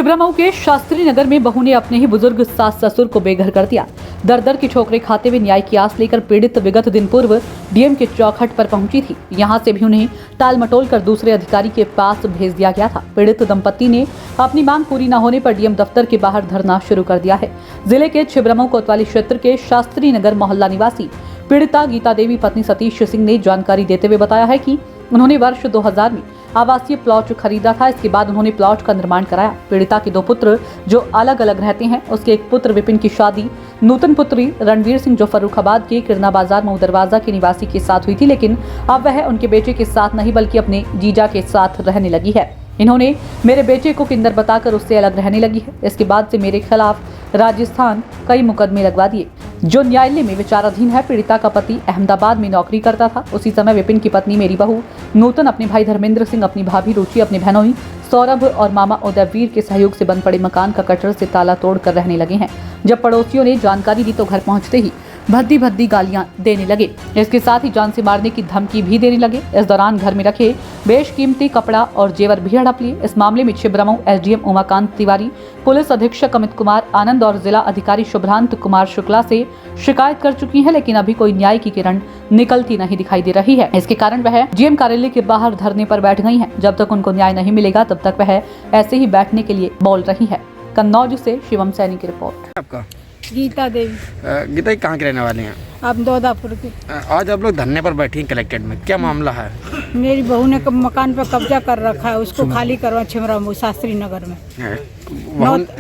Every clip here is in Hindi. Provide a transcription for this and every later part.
छिबरामऊ के शास्त्री नगर में बहू ने अपने ही बुजुर्ग सास ससुर को बेघर कर दिया। दर दर की ठोकरें खाते हुए न्याय की आस लेकर पीड़ित विगत दिन पूर्व डीएम के चौखट पर पहुंची थी। यहां से भी उन्हें टाल मटोल कर दूसरे अधिकारी के पास भेज दिया गया था। पीड़ित दंपति ने अपनी मांग पूरी न होने पर डीएम दफ्तर के बाहर धरना शुरू कर दिया है। जिले के छिबरामऊ कोतवाली क्षेत्र के शास्त्री नगर मोहल्ला निवासी पीड़िता गीता देवी पत्नी सतीश सिंह ने जानकारी देते हुए बताया है कि उन्होंने वर्ष 2000 में आवासीय प्लॉट खरीदा था। इसके बाद उन्होंने प्लॉट का निर्माण कराया। पीड़िता के 2 पुत्र जो अलग अलग रहते हैं, उसके एक पुत्र विपिन की शादी नूतन पुत्री रणवीर सिंह जो फर्रुखाबाद के किरना बाजार मऊ दरवाजा के निवासी के साथ हुई थी, लेकिन अब वह उनके बेटे के साथ नहीं बल्कि अपने जीजा के साथ रहने लगी है। इन्होंने मेरे बेटे को किंडर बताकर उससे अलग रहने लगी है। इसके बाद से मेरे खिलाफ राजस्थान कई मुकदमे लगवा दिए जो न्यायालय में विचाराधीन है। पीड़िता का पति अहमदाबाद में नौकरी करता था। उसी समय विपिन की पत्नी मेरी बहू नूतन अपने भाई धर्मेंद्र सिंह, अपनी भाभी रुचि, अपने बहनोई सौरभ और मामा उदयवीर के सहयोग से बन पड़े मकान का कटर से ताला तोड़कर रहने लगे हैं। जब पड़ोसियों ने जानकारी दी तो घर पहुंचते ही भद्दी भद्दी गालियां देने लगे। इसके साथ ही जान से मारने की धमकी भी देने लगे। इस दौरान घर में रखे बेशकीमती कपड़ा और जेवर भी हड़प लिए। इस मामले में छिबरामऊ एसडीएम उमाकांत तिवारी, पुलिस अधीक्षक अमित कुमार आनंद और जिला अधिकारी शुभ्रांत कुमार शुक्ला से शिकायत कर चुकी है, लेकिन अभी कोई न्याय की किरण निकलती नहीं दिखाई दे रही है। इसके कारण वह डीएम कार्यालय के बाहर धरने पर बैठ गई हैं। जब तक उनको न्याय नहीं मिलेगा तब तक वह ऐसे ही बैठने के लिए बोल रही है। कन्नौज से शिवम सैनी की रिपोर्ट। आपका गीता देवी। गीता जी कहाँ के रहने वाले हैं? आप दौदापुर के। आज आप लोग धरने पर बैठी हैं कलेक्ट्रेट में, क्या मामला है? मेरी बहू ने मकान पर कब्जा कर रखा है, उसको खाली करवा छिबरामऊ शास्त्री नगर में।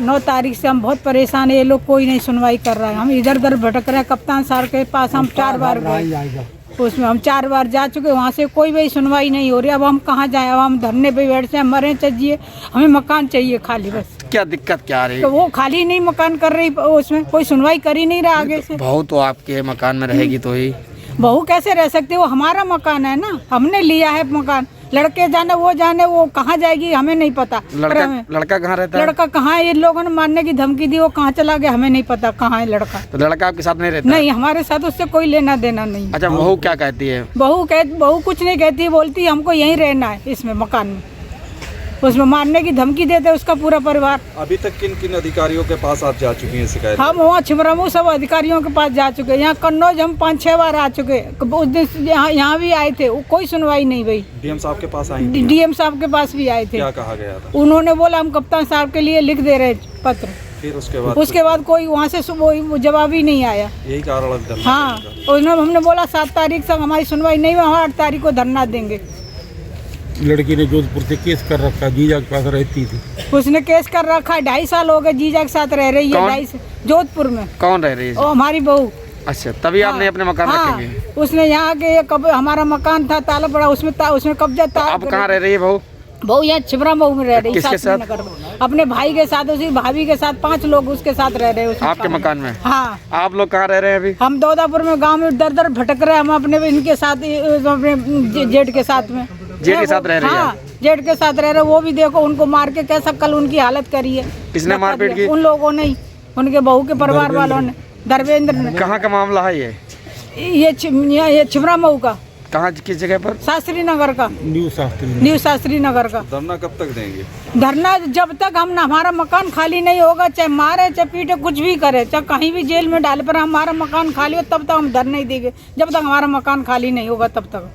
9 तारीख से हम बहुत परेशान है। ये लोग कोई नहीं सुनवाई कर रहा है। हम इधर उधर भटक रहे हैं। कप्तान साहब के पास हम 4 बार गए, उसमें हम 4 बार जा चुके, वहाँ से कोई भी सुनवाई नहीं हो रही। अब हम कहाँ जाएं? अब हम धरने पे बैठे हैं, मरे चाहिए, हमें मकान चाहिए खाली बस। क्या दिक्कत क्या आ रही है? तो वो खाली नहीं मकान कर रही, उसमें कोई सुनवाई कर ही नहीं रहा आगे से। बहू तो आपके मकान में रहेगी तो ही। बहू कैसे रह सकती है? वो हमारा मकान है ना, हमने लिया है मकान। लड़के जाने वो कहाँ जाएगी हमें नहीं पता। लड़का कहाँ रहता है? लड़का कहाँ है? ये लोगों ने मारने की धमकी दी, वो कहाँ चला गया हमें नहीं पता कहाँ है लड़का। तो लड़का आपके साथ नहीं रहता? नहीं, हमारे साथ उससे कोई लेना देना नहीं। अच्छा, बहू क्या कहती है? बहू कुछ नहीं कहती, बोलती हमको यहीं रहना है इसमें मकान में। उसमें मारने की धमकी देते उसका पूरा परिवार। अभी तक किन किन अधिकारियों के पास आप जा चुकी हैं शिकायत? हम वहाँ छिबरामऊ सब अधिकारियों के पास जा चुके। यहाँ कन्नौज हम 5-6 बार आ चुके। उस दिन यहाँ भी आए थे, कोई सुनवाई नहीं हुई। डीएम साहब के पास आई थी? डीएम साहब के पास भी आए थे। क्या कहा गया था? उन्होंने बोला हम कप्तान साहब के लिए लिख दे रहे पत्र। फिर उसके बाद कोई वहाँ से जवाब ही नहीं आया। यही कारण? हाँ, हमने बोला 7 तारीख तक हमारी सुनवाई नहीं हुई, हम 8 तारीख को धरना देंगे। लड़की ने जोधपुर से केस कर रखा, जीजा के पास रहती थी। उसने केस कर रखा है, 2.5 साल हो गए जीजा के साथ रह रही है। 2.5 जोधपुर में। कौन रह रही है? हमारी बहू। अच्छा, तभी आपने अपने मकान रखे? उसने यहाँ के हमारा मकान था, ताला पड़ा, उसमें कब्जा था। अब कहाँ रह रही है बहू? बहू यहाँ छिबरामऊ में रह रही है। किसके साथ? अपने भाई के साथ, उसी भाभी के साथ, 5 लोग उसके साथ रह रहे हैं आपके मकान में। हाँ। आप लोग कहाँ रह रहे हैं अभी? हम दौदापुर में गांव में दर दर भटक रहे हैं। हम अपने इनके साथ, अपने जेठ के साथ में। जेठ के साथ रह रहे हैं? हाँ, जेठ के साथ रह रहे। वो भी देखो उनको मार के कैसा कल उनकी हालत करी है। किसने मारपीट की? उन लोगों ने, उनके बहू के परिवार वालों ने, धर्मेंद्र ने। कहाँ का मामला है ये? ये छिबरामऊ का। कहाँ, किस जगह पर? शास्त्री नगर का। न्यू शास्त्री नगर का। धरना कब तक देंगे? धरना जब तक हमारा मकान खाली नहीं होगा, चाहे मारे चाहे पीटे कुछ भी करे, चाहे कहीं भी जेल में डाले, पर हमारा मकान खाली हो तब तक हम धरना नहीं देंगे। जब तक हमारा मकान खाली नहीं होगा तब तक।